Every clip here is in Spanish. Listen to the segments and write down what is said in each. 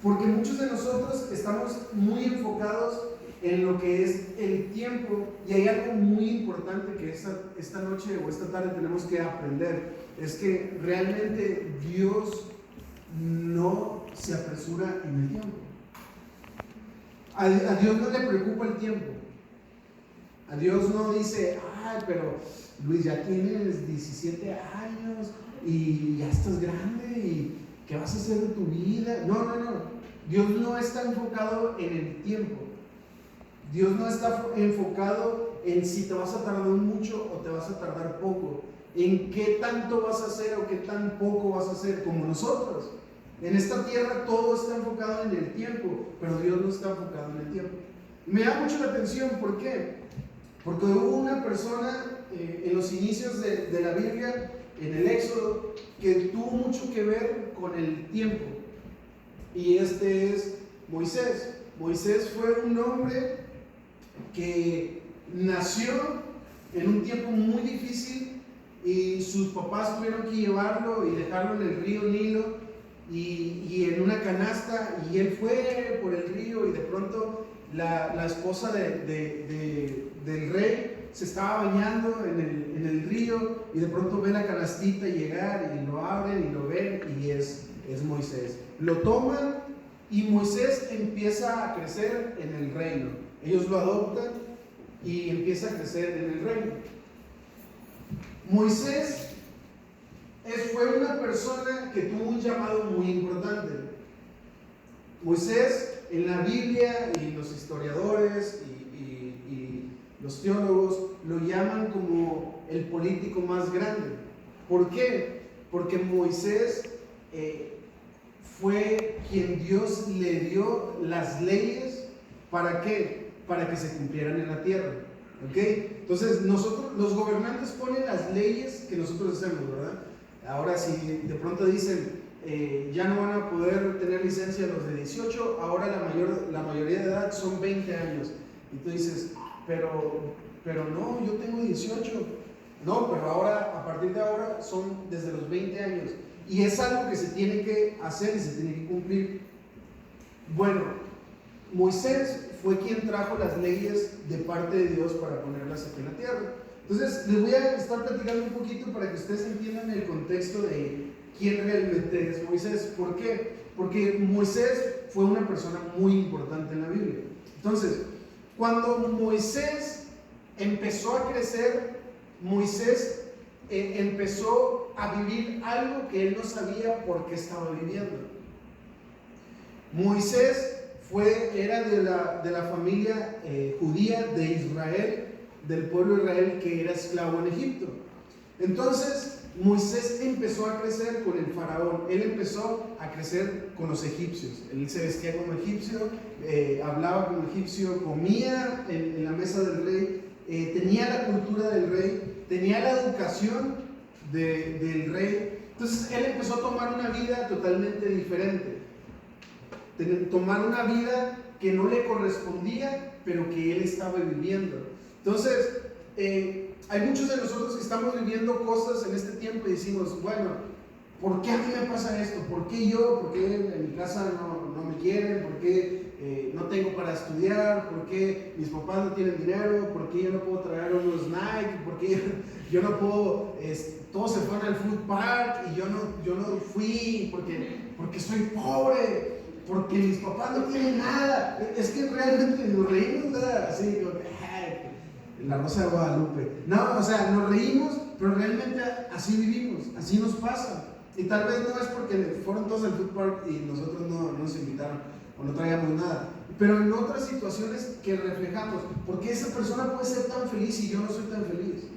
Porque muchos de nosotros estamos muy enfocados en lo que es el tiempo, y hay algo muy importante que esta noche o esta tarde tenemos que aprender, es que realmente Dios no se apresura en el tiempo. A Dios no le preocupa el tiempo. A Dios no dice, ay, pero Luis, ya tienes 17 años y ya estás grande y ¿qué vas a hacer de tu vida? No. Dios no está enfocado en el tiempo. Dios no está enfocado en si te vas a tardar mucho o te vas a tardar poco, en qué tanto vas a hacer o qué tan poco vas a hacer, como nosotros. En esta tierra todo está enfocado en el tiempo, pero Dios no está enfocado en el tiempo. Me da mucho la atención, ¿por qué? Porque hubo una persona en los inicios de la Biblia, en el Éxodo, que tuvo mucho que ver con el tiempo, y este es Moisés. Moisés fue un hombre que nació en un tiempo muy difícil y sus papás tuvieron que llevarlo y dejarlo en el río Nilo y en una canasta, y él fue por el río y de pronto la esposa del rey se estaba bañando en el río y de pronto ve la canastita llegar y lo abren y lo ven y es Moisés. Lo toman y Moisés empieza a crecer en el reino. Ellos lo adoptan y empieza a crecer en el reino. Moisés fue una persona que tuvo un llamado muy importante. Moisés, en la Biblia y los historiadores y los teólogos lo llaman como el político más grande. ¿Por qué? Porque Moisés fue quien Dios le dio las leyes. ¿Para qué? Para que se cumplieran en la tierra. ¿Ok? Entonces nosotros, los gobernantes ponen las leyes que nosotros hacemos, ¿verdad? Ahora si de pronto dicen ya no van a poder tener licencia los de 18, ahora la mayoría de edad son 20 años. Y tú dices, pero no, yo tengo 18. No, pero ahora, a partir de ahora, son desde los 20 años. Y es algo que se tiene que hacer y se tiene que cumplir. Bueno, Moisés fue quien trajo las leyes de parte de Dios para ponerlas aquí en la tierra. Entonces, les voy a estar platicando un poquito para que ustedes entiendan el contexto de quién realmente es Moisés. ¿Por qué? Porque Moisés fue una persona muy importante en la Biblia. Entonces, cuando Moisés empezó a crecer, Moisés empezó a vivir algo que él no sabía por qué estaba viviendo. Moisés era de la familia judía de Israel, del pueblo de Israel que era esclavo en Egipto. Entonces Moisés empezó a crecer con el faraón, él empezó a crecer con los egipcios, él se vestía como egipcio, hablaba como egipcio, comía en la mesa del rey, tenía la cultura del rey, tenía la educación del rey. Entonces él empezó a tomar una vida totalmente diferente, tomar una vida que no le correspondía, pero que él estaba viviendo. Entonces, hay muchos de nosotros que estamos viviendo cosas en este tiempo y decimos, bueno, ¿por qué a mí me pasa esto? ¿Por qué yo? ¿Por qué en mi casa no me quieren? ¿Por qué no tengo para estudiar? ¿Por qué mis papás no tienen dinero? ¿Por qué yo no puedo traer unos Nike? ¿Por qué yo no puedo? Todos se fueron al food park y yo no fui porque soy pobre, porque mis papás no tienen nada. Es que realmente nos reímos, ¿verdad? Así como la Rosa de Guadalupe. No, o sea, nos reímos, pero realmente así vivimos, así nos pasa. Y tal vez no es porque fueron todos al food park y nosotros no nos invitaron o no traíamos nada, pero en otras situaciones que reflejamos, porque esa persona puede ser tan feliz y yo no soy tan feliz.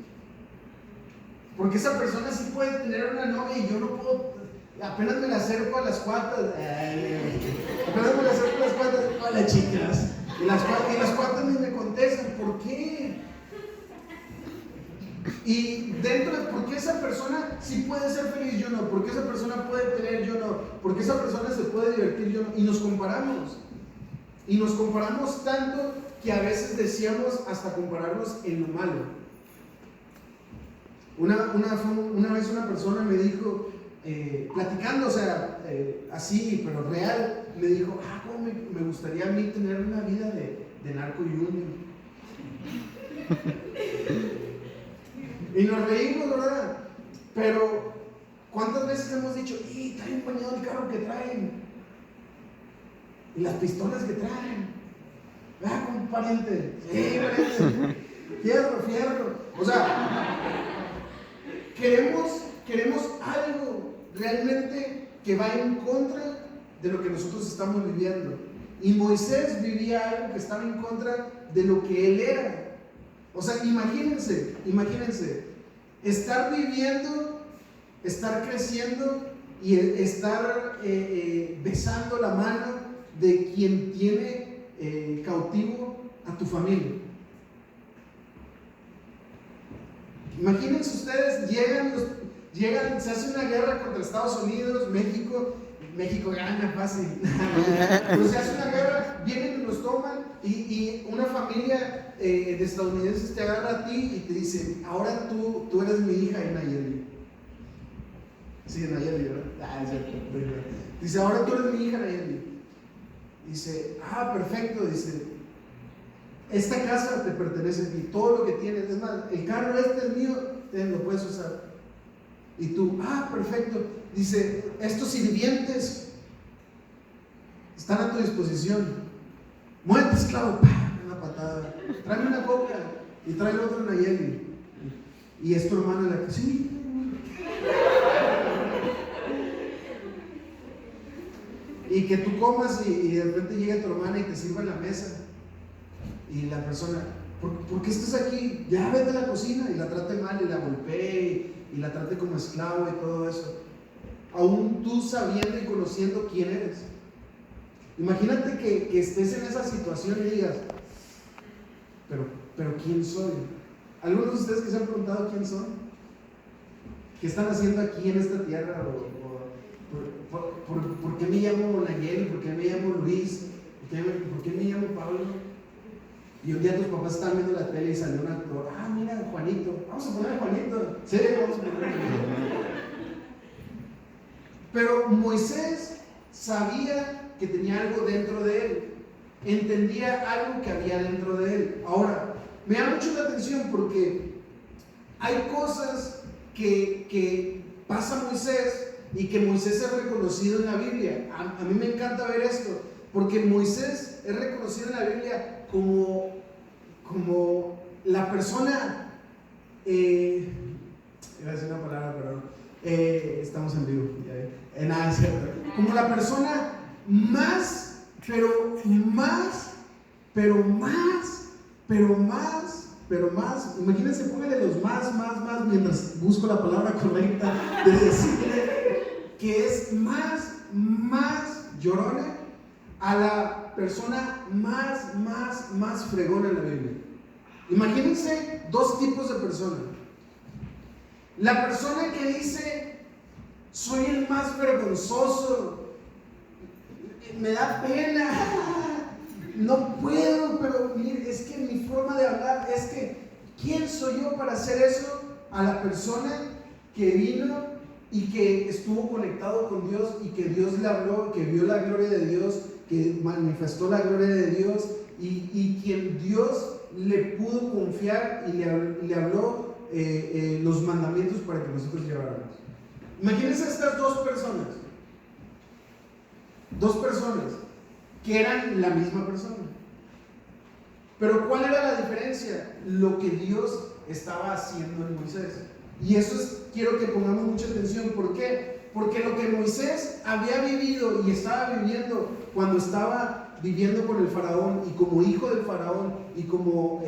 Porque esa persona sí puede tener una novia y yo no puedo. Apenas me la acerco a las cuatas. Apenas me la acerco a las cuatas. Hola, chicas. Y las cuatas ni me contestan. ¿Por qué? Y dentro de por qué esa persona sí puede ser feliz, yo no. ¿Por qué esa persona puede tener, yo no? ¿Por qué esa persona se puede divertir, yo no? Y nos comparamos. Y nos comparamos tanto que a veces decíamos hasta compararnos en lo malo. Una vez una persona me dijo, platicando, o sea, así, pero real, me dijo, cómo me gustaría a mí tener una vida de narco junior. Y nos reímos, ¿verdad? Pero ¿cuántas veces hemos dicho, trae empañado el carro que traen? Y las pistolas que traen. Con pariente. Sí, pariente. Fierro. O sea, queremos algo realmente que va en contra de lo que nosotros estamos viviendo. Y Moisés vivía algo que estaba en contra de lo que él era. O sea, imagínense, estar viviendo, estar creciendo y estar besando la mano de quien tiene cautivo a tu familia. Imagínense ustedes, llegan, se hace una guerra contra Estados Unidos, México gana fácil. Pues se hace una guerra, vienen y los toman y una familia de estadounidenses te agarra a ti y te dice, ahora tú eres mi hija y Nayeli. Sí, Nayeli, ¿verdad? Es cierto. Dice, ahora tú eres mi hija Nayeli. Dice, perfecto, dice, esta casa te pertenece a ti, todo lo que tienes, es más, el carro este es mío, lo puedes usar. Y tú, perfecto. Dice, estos sirvientes están a tu disposición. Muévete, esclavo, una patada. Tráeme una coca y trae el otro Nayeli. Y es tu hermana la que, sí. Y que tú comas y de repente llega tu hermana y te sirva en la mesa. Y la persona, ¿por qué estás aquí? Ya vete a la cocina. Y la trate mal y la golpee y la trate como esclavo y todo eso. Aún tú sabiendo y conociendo quién eres. Imagínate que estés en esa situación y digas, pero ¿quién soy? ¿Algunos de ustedes que se han preguntado quién son? ¿Qué están haciendo aquí en esta tierra? ¿Por qué me llamo Nayeli? ¿Por qué me llamo Luis? ¿Por qué me llamo Pablo? Y un día tus papás estaban viendo la tele y salió un actor, mira, Juanito, vamos a poner a Juanito. Sí, vamos a poner a Juanito. Pero Moisés sabía que tenía algo dentro de él, entendía algo que había dentro de él. Ahora, me da mucho la atención porque hay cosas que pasa Moisés y que Moisés es reconocido en la Biblia. A mí me encanta ver esto, porque Moisés es reconocido en la Biblia como la persona, iba a decir una palabra, perdón. Estamos en vivo, nada, es cierto. Como la persona más, imagínense, póngale los más, mientras busco la palabra correcta de decirle que es más llorona a la persona más fregona en la Biblia. Imagínense dos tipos de personas. La persona que dice, soy el más vergonzoso, me da pena, no puedo, pero mire, es que mi forma de hablar, es que, ¿quién soy yo para hacer eso? A la persona que vino y que estuvo conectado con Dios y que Dios le habló, que vio la gloria de Dios, que manifestó la gloria de Dios y quien Dios le pudo confiar y le habló los mandamientos para que nosotros lleváramos. Imagínense estas dos personas que eran la misma persona, pero ¿cuál era la diferencia? Lo que Dios estaba haciendo en Moisés. Y eso quiero que pongamos mucha atención. ¿Por qué? Porque lo que Moisés había vivido y estaba viviendo cuando estaba viviendo con el faraón y como hijo del faraón y como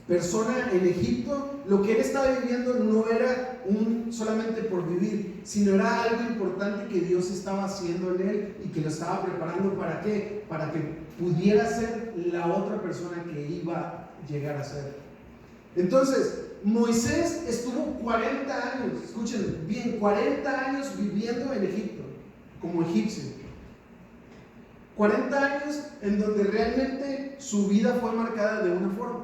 persona en Egipto, lo que él estaba viviendo no era solamente por vivir, sino era algo importante que Dios estaba haciendo en él y que lo estaba preparando. ¿Para qué? Para que pudiera ser la otra persona que iba a llegar a ser. Entonces, Moisés estuvo 40 años, escuchen bien, 40 años viviendo en Egipto, como egipcio. 40 años en donde realmente su vida fue marcada de una forma.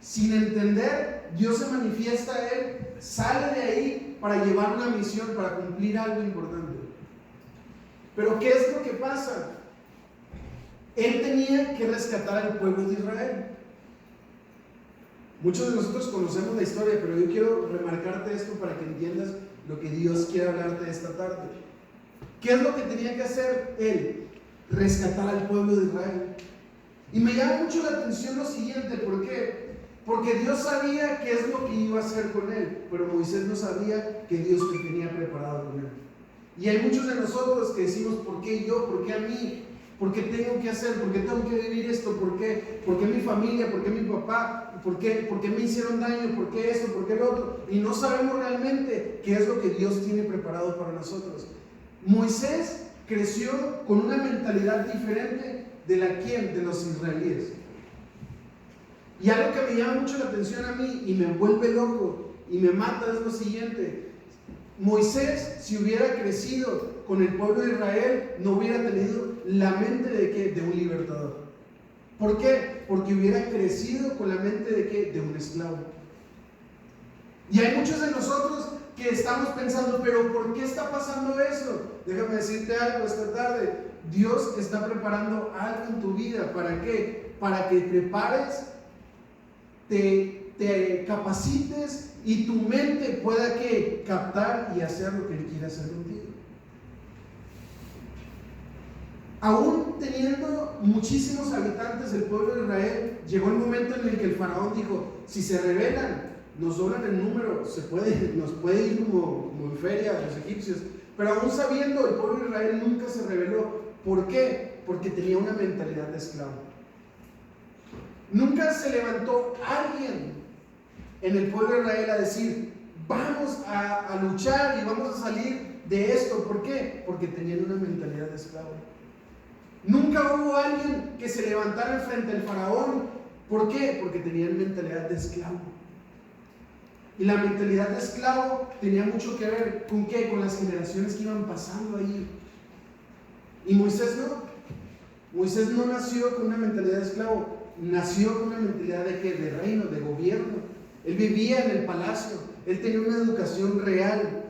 Sin entender, Dios se manifiesta a él, sale de ahí para llevar una misión, para cumplir algo importante. Pero ¿qué es lo que pasa? Él tenía que rescatar al pueblo de Israel. Muchos de nosotros conocemos la historia, pero yo quiero remarcarte esto para que entiendas lo que Dios quiere hablarte esta tarde. ¿Qué es lo que tenía que hacer él? Rescatar al pueblo de Israel. Y me llama mucho la atención lo siguiente, ¿por qué? Porque Dios sabía qué es lo que iba a hacer con él, pero Moisés no sabía que Dios lo tenía preparado con él. Y hay muchos de nosotros que decimos, ¿por qué yo? ¿Por qué a mí? ¿Por qué tengo que hacer? ¿Por qué tengo que vivir esto? ¿Por qué? ¿Por qué mi familia? ¿Por qué mi papá? ¿Por qué me hicieron daño? ¿Por qué esto? ¿Por qué lo otro? Y no sabemos realmente qué es lo que Dios tiene preparado para nosotros. Moisés creció con una mentalidad diferente de de los israelíes. Y algo que me llama mucho la atención a mí y me vuelve loco y me mata es lo siguiente. Moisés, si hubiera crecido con el pueblo de Israel, no hubiera tenido la mente de ¿qué? De un libertador. ¿Por qué? Porque hubiera crecido con la mente de ¿qué? De un esclavo. Y hay muchos de nosotros que estamos pensando, pero ¿por qué está pasando eso? Déjame decirte algo esta tarde. Dios está preparando algo en tu vida. ¿Para qué? Para que prepares, te capacites y tu mente pueda ¿qué? Captar y hacer lo que Él quiere hacer contigo. Aún teniendo muchísimos habitantes del pueblo de Israel, llegó el momento en el que el faraón dijo, si se rebelan, nos doblan el número, nos puede ir como en feria a los egipcios. Pero aún sabiendo, el pueblo de Israel nunca se rebeló. ¿Por qué? Porque tenía una mentalidad de esclavo. Nunca se levantó alguien en el pueblo de Israel a decir, vamos a luchar y vamos a salir de esto. ¿Por qué? Porque tenían una mentalidad de esclavo. Nunca hubo alguien que se levantara frente al faraón. ¿Por qué? Porque tenían mentalidad de esclavo. Y la mentalidad de esclavo tenía mucho que ver con ¿qué? Con las generaciones que iban pasando ahí. Y Moisés no. Moisés no nació con una mentalidad de esclavo. Nació con una mentalidad de ¿qué? De reino, de gobierno. Él vivía en el palacio. Él tenía una educación real.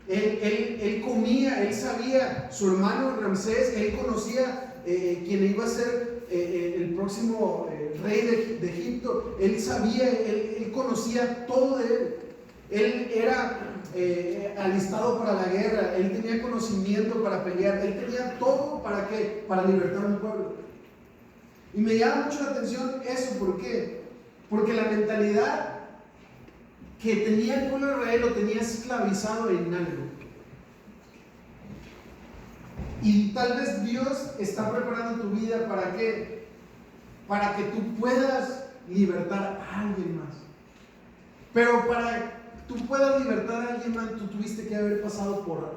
Él comía, él sabía, su hermano Ramsés, él conocía quién iba a ser el próximo rey de Egipto. Él sabía, él conocía todo de él. Él era alistado para la guerra, él tenía conocimiento para pelear, él tenía todo ¿para qué? Para libertar a un pueblo. Y me llama mucho la atención eso, ¿por qué? Porque la mentalidad que tenía el pueblo de Israel lo tenía esclavizado en algo. Y tal vez Dios está preparando tu vida ¿para qué? Para que tú puedas libertar a alguien más. Pero para que tú puedas libertar a alguien más, tú tuviste que haber pasado por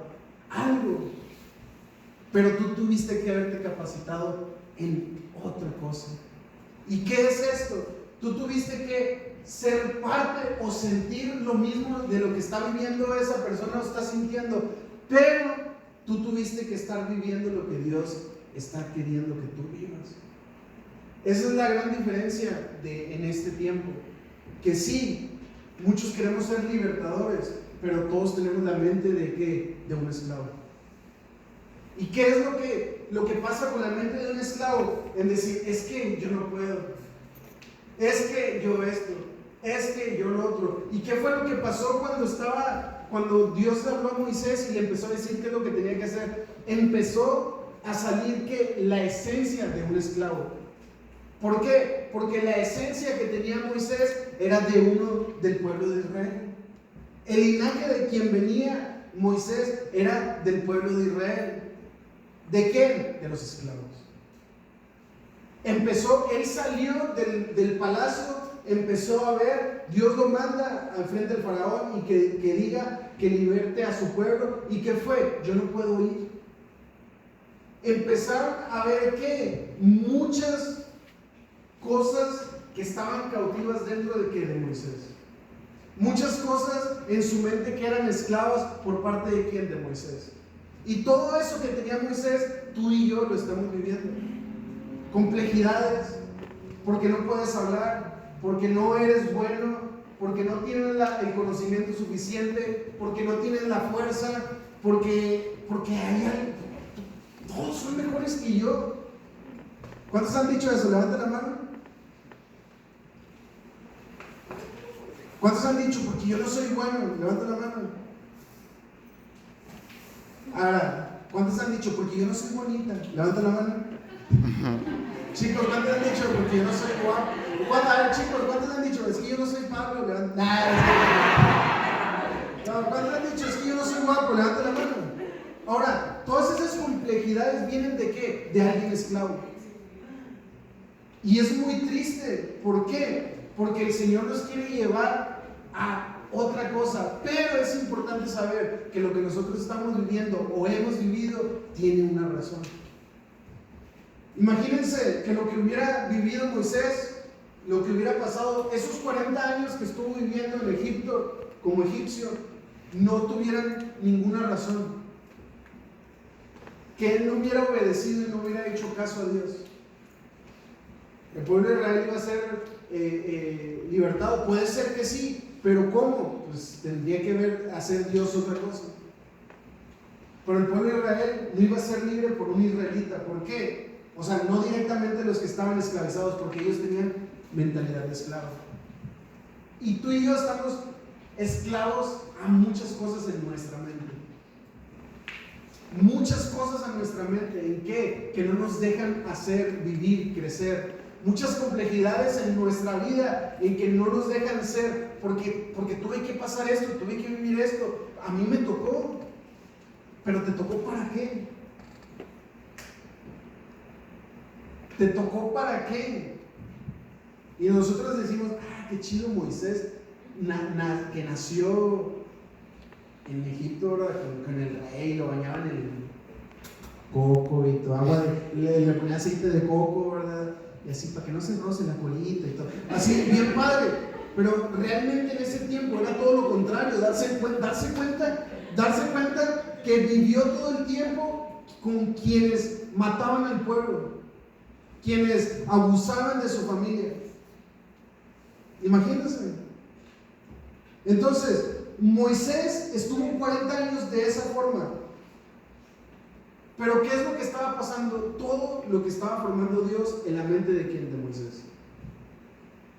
algo. Pero tú tuviste que haberte capacitado en otra cosa. ¿Y qué es esto? Tú tuviste que ser parte o sentir lo mismo de lo que está viviendo esa persona o está sintiendo, pero tú tuviste que estar viviendo lo que Dios está queriendo que tú vivas. Esa es la gran diferencia en este tiempo, que sí, muchos queremos ser libertadores, pero todos tenemos la mente de ¿qué? De un esclavo. ¿Y qué es lo que pasa con la mente de un esclavo? En decir, es que yo no puedo, es que yo esto, es que yo lo otro. ¿Y qué fue lo que pasó cuando Dios habló a Moisés y le empezó a decir qué es lo que tenía que hacer? Empezó a salir la esencia de un esclavo. ¿Por qué? Porque la esencia que tenía Moisés era de uno del pueblo de Israel. El linaje de quien venía Moisés era del pueblo de Israel. ¿De quién? De los esclavos. Él salió del palacio, empezó a ver, Dios lo manda al frente del faraón y que diga que liberte a su pueblo. ¿Y qué fue? Yo no puedo ir. Empezaron a ver que muchas cosas que estaban cautivas dentro de Moisés. Muchas cosas en su mente que eran esclavas por parte de ¿quién? De Moisés. Y todo eso que tenía Moisés, tú y yo lo estamos viviendo. Complejidades, porque no puedes hablar, porque no eres bueno, porque no tienes el conocimiento suficiente, porque no tienes la fuerza, porque hay algo. que yo. ¿Cuántos han dicho eso? Levanten la mano. ¿Cuántos han dicho, porque yo no soy bueno? Levanten la mano. Ahora, ¿cuántos han dicho, porque yo no soy bonita? Levanten la mano. Chicos, ¿cuántos han dicho, porque yo no soy guapo? A ver, chicos, ¿cuántos han dicho, es que yo no soy Pablo? Levanten. No, ¿cuántos han dicho, es que yo no soy guapo? Levanten la mano. Ahora, todas esas complejidades vienen ¿de qué? De alguien esclavo. Y es muy triste. ¿Por qué? Porque el Señor nos quiere llevar a otra cosa. Pero es importante saber que lo que nosotros estamos viviendo o hemos vivido tiene una razón. Imagínense que lo que hubiera vivido Moisés, lo que hubiera pasado, esos 40 años que estuvo viviendo en Egipto como egipcio, no tuvieran ninguna razón. Que él no hubiera obedecido y no hubiera hecho caso a Dios. El pueblo de Israel iba a ser libertado. Puede ser que sí, pero ¿cómo? Pues tendría que hacer Dios otra cosa. Pero el pueblo de Israel no iba a ser libre por un israelita. ¿Por qué? O sea, no directamente los que estaban esclavizados, porque ellos tenían mentalidad de esclavo. Y tú y yo estamos esclavos a muchas cosas en nuestra mente. Muchas cosas en nuestra mente. ¿En qué? Que no nos dejan hacer, vivir, crecer. Muchas complejidades en nuestra vida en que no nos dejan ser, porque tuve que pasar esto, tuve que vivir esto. A mí me tocó, pero ¿te tocó para qué? ¿Te tocó para qué? Y nosotros decimos, qué chido Moisés, que nació en Egipto, ¿verdad? Con el rey, lo bañaban en el coco y todo, le ponía aceite de coco, ¿verdad? Y así para que no se roce la colita y todo. Así, bien padre. Pero realmente en ese tiempo era todo lo contrario, darse cuenta que vivió todo el tiempo con quienes mataban al pueblo, quienes abusaban de su familia. Imagínense. Entonces, Moisés estuvo 40 años de esa forma. Pero ¿qué es lo que estaba pasando? Todo lo que estaba formando Dios en la mente de quién, de Moisés.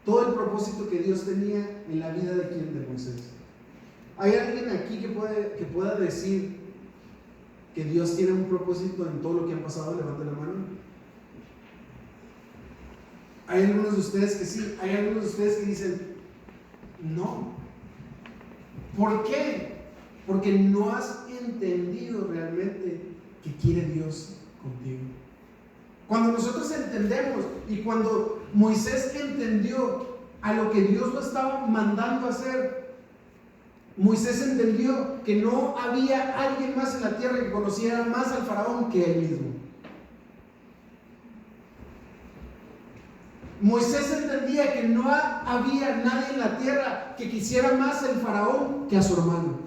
Todo el propósito que Dios tenía en la vida de quién, de Moisés. ¿Hay alguien aquí que pueda decir que Dios tiene un propósito en todo lo que han pasado? Levante la mano. Hay algunos de ustedes que sí, hay algunos de ustedes que dicen no. ¿Por qué? Porque no has entendido realmente qué quiere Dios contigo. Cuando nosotros entendemos, y cuando Moisés entendió a lo que Dios lo estaba mandando a hacer, Moisés entendió que no había alguien más en la tierra que conociera más al faraón que él mismo. Moisés entendía que no había nadie en la tierra que quisiera más al faraón que a su hermano,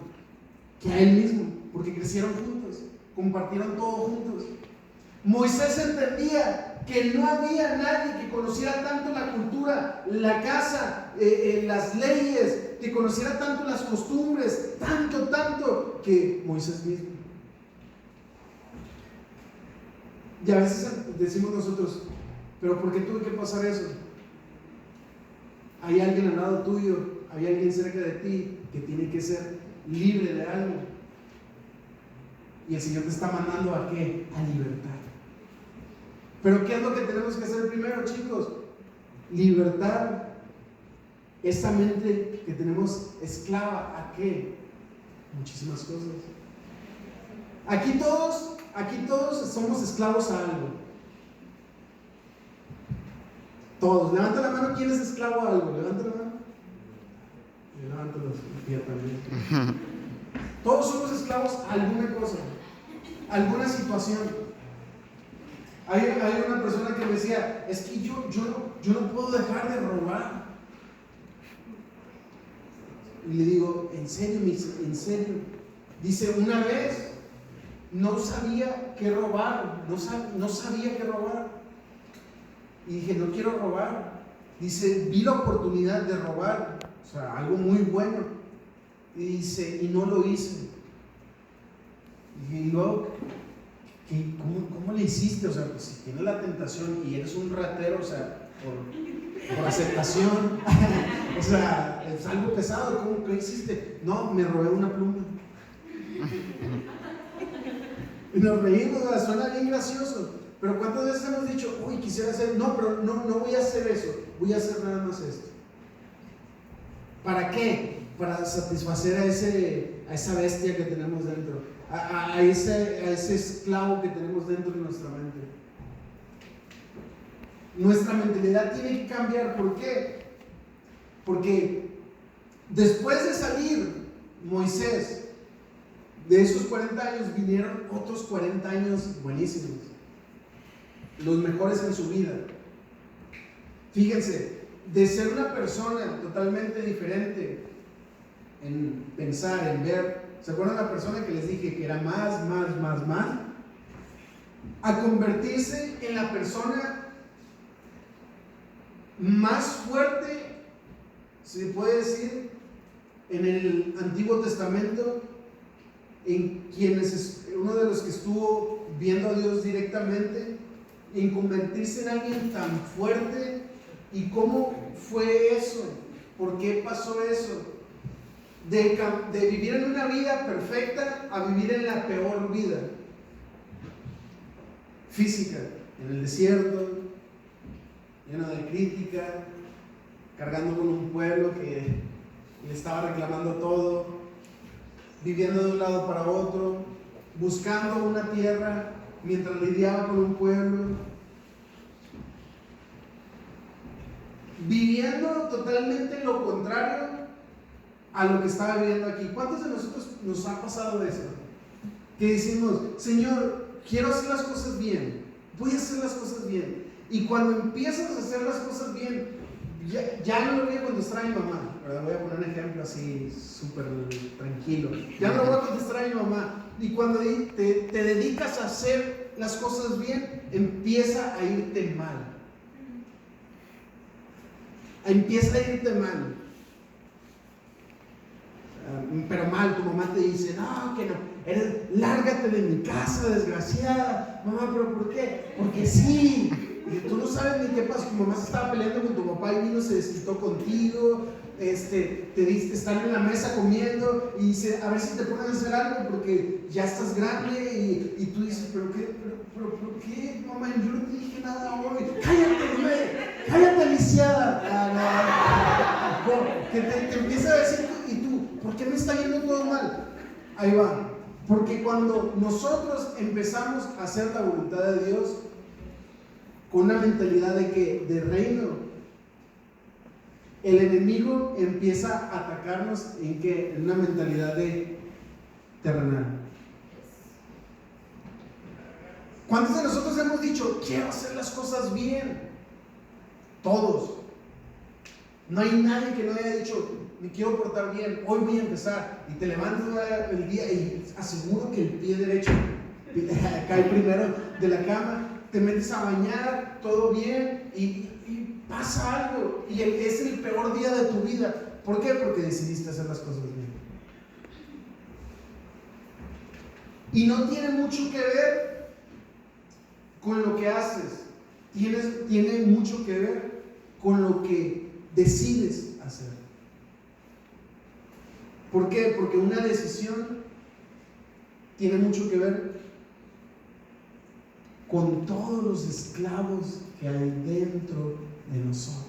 que a él mismo, porque crecieron juntos, compartieron todo juntos. Moisés entendía que no había nadie que conociera tanto la cultura, la casa, las leyes, que conociera tanto las costumbres, tanto que Moisés mismo. Y a veces decimos nosotros, pero ¿por qué tuve que pasar eso? Hay alguien al lado tuyo, hay alguien cerca de ti que tiene que ser libre de algo. Y el Señor te está mandando ¿a qué? A libertad. Pero ¿qué es lo que tenemos que hacer primero, chicos? Libertar esa mente que tenemos esclava ¿a qué? Muchísimas cosas. Aquí todos somos esclavos a algo. Todos. Levanta la mano, ¿quién es esclavo a algo? Levanta la mano. Y levanta los pies también. Todos somos esclavos a alguna cosa, a alguna situación. Hay una persona que me decía, es que yo no puedo dejar de robar. Y le digo, ¿en serio? ¿En serio? Dice, una vez no sabía qué robar, no sabía qué robar. Y dije, no quiero robar. Dice, vi la oportunidad de robar, o sea, algo muy bueno. Y dice, y no lo hice. Y dije, ¿y luego ¿cómo le hiciste? O sea, pues si tienes la tentación y eres un ratero, o sea, por aceptación, o sea, es algo pesado, ¿cómo que hiciste? No, me robé una pluma. Y nos reímos, suena bien gracioso. Pero ¿cuántas veces hemos dicho, uy, quisiera hacer, no, pero no voy a hacer eso, voy a hacer nada más esto? ¿Para qué? Para satisfacer a esa bestia que tenemos dentro, a ese esclavo que tenemos dentro de nuestra mente. Nuestra mentalidad tiene que cambiar. ¿Por qué? Porque después de salir Moisés de esos 40 años, vinieron otros 40 años buenísimos, los mejores en su vida. Fíjense, de ser una persona totalmente diferente en pensar, en ver, ¿se acuerdan la persona que les dije que era más, a convertirse en la persona más fuerte, se puede decir, en el Antiguo Testamento, en quienes uno de los que estuvo viendo a Dios directamente, en convertirse en alguien tan fuerte? ¿Y cómo fue eso? ¿Por qué pasó eso? De vivir en una vida perfecta a vivir en la peor vida física, en el desierto, lleno de crítica, cargando con un pueblo que le estaba reclamando todo, viviendo de un lado para otro, buscando una tierra mientras lidiaba con un pueblo, viviendo totalmente lo contrario a lo que estaba viviendo aquí. ¿Cuántos de nosotros nos ha pasado eso? Que decimos, Señor, quiero hacer las cosas bien, voy a hacer las cosas bien. Y cuando empiezas a hacer las cosas bien, ya no le voy a contestar a mi mamá, ¿verdad? Voy a poner un ejemplo así súper tranquilo. Ya no le voy a contestar a mi mamá. Y cuando te dedicas a hacer las cosas bien, empieza a irte mal. Empieza a irte mal. Pero mal, tu mamá te dice, no, que no, lárgate de mi casa, desgraciada. Mamá, ¿pero por qué? Porque sí. Y tú no sabes ni qué pasó. Tu mamá se estaba peleando con tu papá y vino, se desquitó contigo. Están en la mesa comiendo y dice, a ver si te ponen a hacer algo porque ya estás grande. Y tú dices, ¿pero qué, mamá? Yo no te dije nada hoy. Cállate, güey, cállate, lisiada. Que te empieza a decir, y tú, ¿por qué me está yendo todo mal? Ahí va. Porque cuando nosotros empezamos a hacer la voluntad de Dios con una mentalidad de reino, el enemigo empieza a atacarnos en una mentalidad de terrenal. ¿Cuántos de nosotros hemos dicho, quiero hacer las cosas bien? Todos. No hay nadie que no haya dicho, me quiero portar bien, hoy voy a empezar. Y te levantas el día y aseguro que el pie derecho cae primero de la cama, te metes a bañar, todo bien, y pasa algo. Y es el peor día de tu vida. ¿Por qué? Porque decidiste hacer las cosas bien. Y no tiene mucho que ver con lo que haces, tiene mucho que ver con lo que decides hacer. ¿Por qué? Porque una decisión tiene mucho que ver con todos los esclavos que hay dentro de nosotros.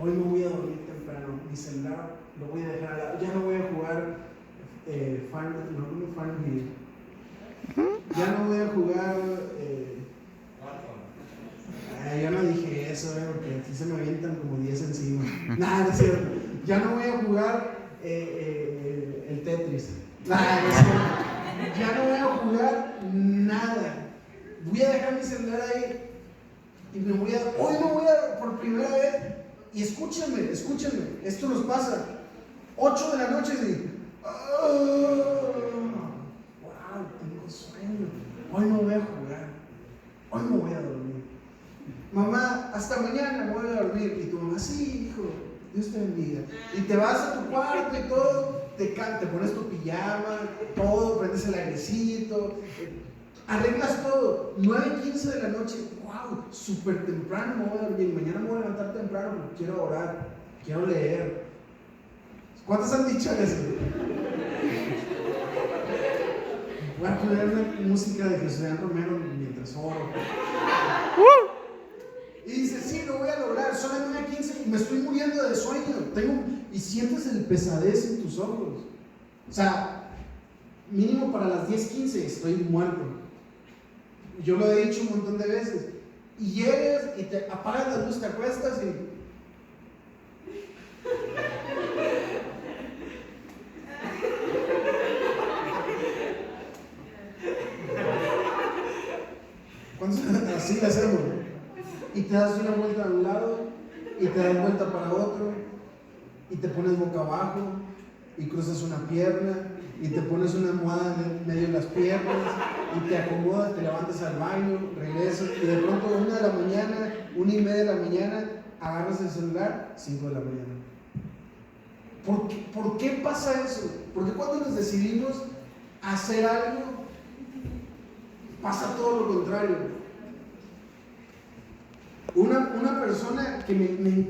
Hoy me voy a dormir temprano, mi celular lo voy a dejar al lado, ya no voy a jugar Farmville, ya no voy a jugar yo no dije eso, porque aquí se me avientan como 10 encima. Nada, no es cierto. Ya no voy a jugar el Tetris. Nada, no es cierto. Ya no voy a jugar nada. Voy a dejar mi celular ahí y hoy me voy a, por primera vez, y escúchenme, esto nos pasa. 8 de la noche y wow, tengo sueño. Hoy no voy a jugar. Hoy me voy a dormir. Mamá, hasta mañana me voy a dormir. Y tu mamá, sí, hijo, Dios te bendiga. Y te vas a tu cuarto y todo, te pones tu pijama, todo, prendes el airecito, arreglas todo. 9:15 de la noche, wow, súper temprano me voy a dormir. Mañana me voy a levantar temprano porque quiero orar, quiero leer. ¿Cuántos han dicho eso? Voy a poner una música de José Romero mientras oro. Y dice, sí, lo voy a lograr, son las 9:15 y me estoy muriendo de sueño. Y sientes el pesadez en tus ojos. O sea, mínimo para las 10:15 estoy muerto. Yo lo he dicho un montón de veces. Y llegas y te apagas la luz, te acuestas y... Así le hacemos. Y te das una vuelta a un lado y te das vuelta para otro y te pones boca abajo y cruzas una pierna y te pones una almohada en medio de las piernas y te acomodas, te levantas al baño, regresas y de pronto 1 de la mañana, 1:30 de la mañana, agarras el celular, 5 de la mañana. ¿Por qué pasa eso? Porque cuando nos decidimos hacer algo, pasa todo lo contrario. Una persona que me